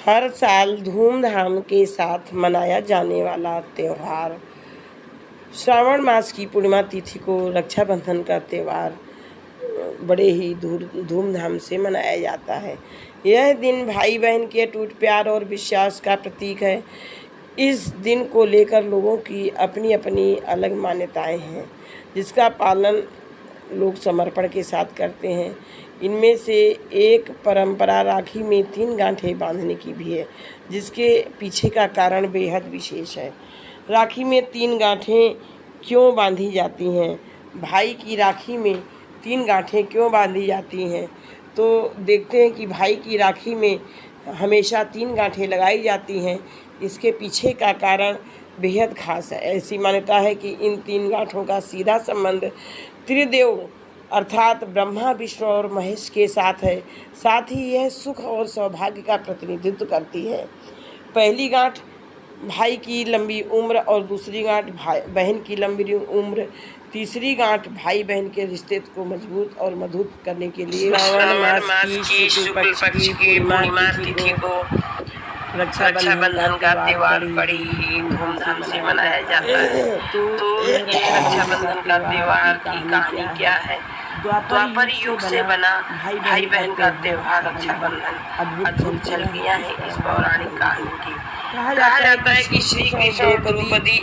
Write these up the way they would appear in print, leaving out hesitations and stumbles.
हर साल धूमधाम के साथ मनाया जाने वाला त्यौहार श्रावण मास की पूर्णिमा तिथि को रक्षाबंधन का त्यौहार बड़े ही धूमधाम से मनाया जाता है। यह दिन भाई बहन के अटूट प्यार और विश्वास का प्रतीक है। इस दिन को लेकर लोगों की अपनी अपनी अलग मान्यताएं हैं, जिसका पालन लोग समर्पण के साथ करते हैं। इनमें से एक परंपरा राखी में 3 गांठें बांधने की भी है, जिसके पीछे का कारण बेहद विशेष है। राखी में 3 गांठें क्यों बांधी जाती हैं? भाई की राखी में 3 गांठें क्यों बांधी जाती हैं? तो देखते हैं कि भाई की राखी में हमेशा 3 गांठें लगाई जाती हैं। इसके पीछे का कारण बेहद खास है। ऐसी मान्यता है कि इन 3 गांठों का सीधा संबंध त्रिदेव अर्थात ब्रह्मा, विष्णु और महेश के साथ है। साथ ही यह सुख और सौभाग्य का प्रतिनिधित्व करती है। पहली गांठ भाई की लंबी उम्र और दूसरी गांठ बहन की लंबी उम्र। तीसरी गांठ भाई बहन के रिश्ते को मजबूत और मधुर करने के लिए श्रावण मास की शुक्ल पक्ष की पूर्णिमा तिथि को रक्षाबंधन का त्यौहार बड़ी ही धूमधाम से मनाया जाता है। तो रक्षाबंधन का त्यौहार की कहानी क्या है? द्वापर युग से बना भाई बहन का त्यौहार रक्षाबंधन अद्भुत झलकियां हैं इस पौराणिक कहानी की। कहा जाता है कि श्री कृष्ण और द्रौपदी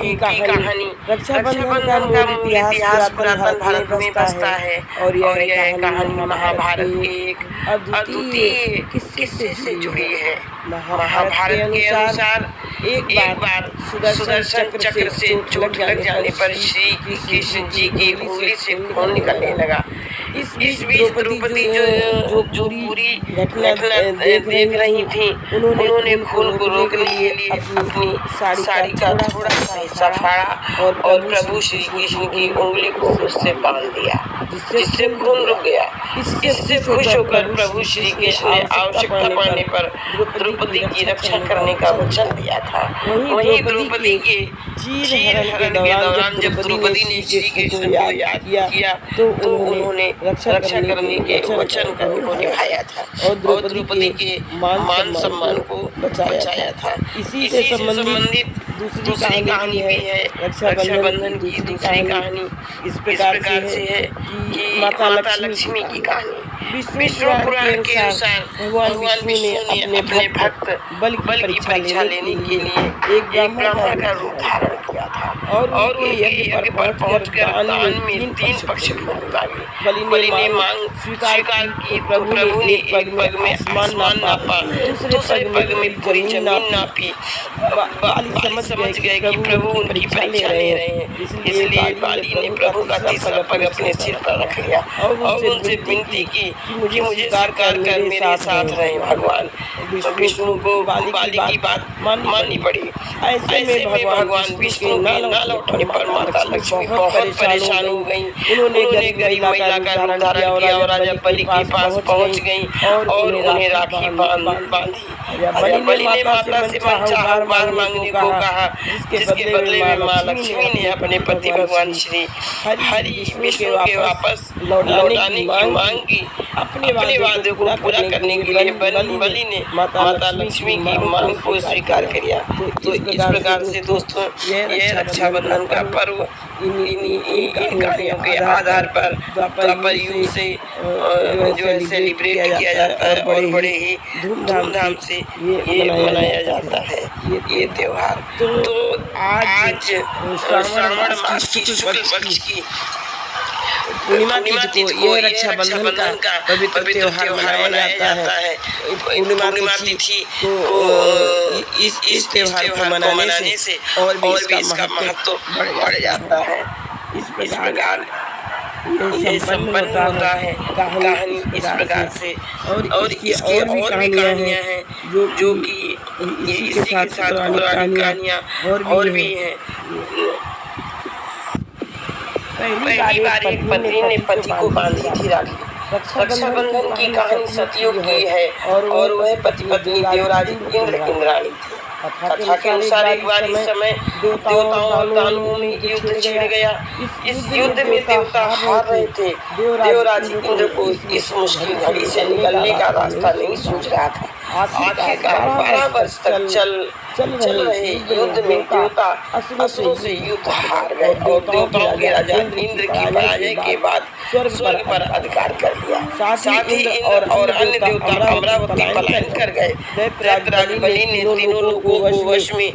की कहानी रक्षाबंधन का मूल इतिहास पुरातन भारत में बसता है और यह कहानी महाभारत के एक अद्वितीय किस्से से जुड़ी है। महाभारत के अनुसार एक बार सुदर्शन चक्र से चोट लग जाने पर श्री कृष्ण जी की उंगली से खून निकलने लगा। इस बीच द्रौपदी जो पूरी घटना देख रही थी, उन्होंने खून को रोकने के लिए अपनी साड़ी का थोड़ा सा हिस्सा फाड़ा और प्रभु श्री कृष्ण की उंगली को उससे बांध दिया, जिससे खून रुक गया। इससे खुश होकर प्रभु श्री कृष्ण ने आवश्यकता पड़ने पर द्रौपदी की रक्षा करने का वचन दिया था। वहीं द्रौपदी के चीर हरण के दौरान जब द्रौपदी ने श्री कृष्ण को याद किया तो उन्होंने रक्षा करने के वचन को निभाया था और द्रौपदी के मान सम्मान को बचाया था। इसी से संबंधित दूसरी कहानी भी है। रक्षाबंधन की दूसरी कहानी इस प्रकार से है कि माता लक्ष्मी की कहानी। विष्णु पुराण के अनुसार भगवान विष्णु ने अपने भक्त बल की परीक्षा लेने के लिए एक ब्राह्मण का रूप धारण किया था और उनके यज्ञ पर पहुंचकर दान में 3 पक्ष मांगे। बलि ने मांग स्वीकार की। प्रभु ने एक पग में आसमान नापा, दूसरे पग में पूरी जमीन नापी। बाली समझ गए कि प्रभु उनकी परीक्षा ले रहे हैं, इसलिए बाली ने प्रभु का तीसरा पग अपने सिर पर रख लिया और उनसे विनती की कि मुझे स्वीकार कर मेरे साथ रहे। भगवान विष्णु को बाली की बात माननी पड़ी। ऐसे में भगवान विष्णु के न लौटने पर माता लक्ष्मी बहुत परेशान हो गईं। उन्होंने गरीब महिला का रूप धारण किया और राजा बलि के पास पहुंच गईं और उन्हें राखी बांधी। बलि ने माता से चार बार मांगने को कहा, जिसके बदले में माँ लक्ष्मी ने अपने पति भगवान श्री हरि विष्णु के वापस लौटाने की मांग की। अपने वादे को पूरा करने के लिए बलि ने माता लक्ष्मी की मांग को स्वीकार किया। तो इस प्रकार से दोस्तों यह रक्षाबंधन का पर्व इन कहानियों के आधार पर द्वापर युग से जो है सेलिब्रेट किया जाता है और बड़े ही धूमधाम से ये मनाया जाता है ये त्यौहार। तो आज श्रावण मास की शुक्ल पक्ष की पूर्णिमा तिथि को यह रक्षाबंधन का पवित्र त्यौहार मनाया जाता है। पूर्णिमा तिथि को इस त्यौहार को मनाने से और भी इसका महत्व बढ़ जाता है। इस प्रकार ये संपन्न होता है कहानी इस प्रकार से। और इसकी और भी कहानियाँ हैं जो कि इसी के साथ पुरानी कहानियाँ और भी हैं। पहली बार एक पत्नी ने पति को बांधी थी राखी। रक्षाबंधन की कहानी सतयुग की है और वह पति पत्नी देवराज इंद्र इंद्राणी थे। कथा के अनुसार एक बार इस समय देवताओं और दानवों में युद्ध छिड़ गया। इस युद्ध में देवता हार रहे थे। देवराज इंद्र को इस मुश्किल घड़ी से निकलने का रास्ता नहीं सूझ रहा था। आखिरकार 12 वर्ष तक चल रहे युद्ध में देवता असुरों से युद्ध हार गए और देवताओं के राजा इंद्र की पराजय के बाद स्वर्ग पर अधिकार कर लिया। साथ ही इंद्र और अन्य देवता अमरावती पलायन कर गए। दैत्यराज बलि ने तीनों लोगों को वश में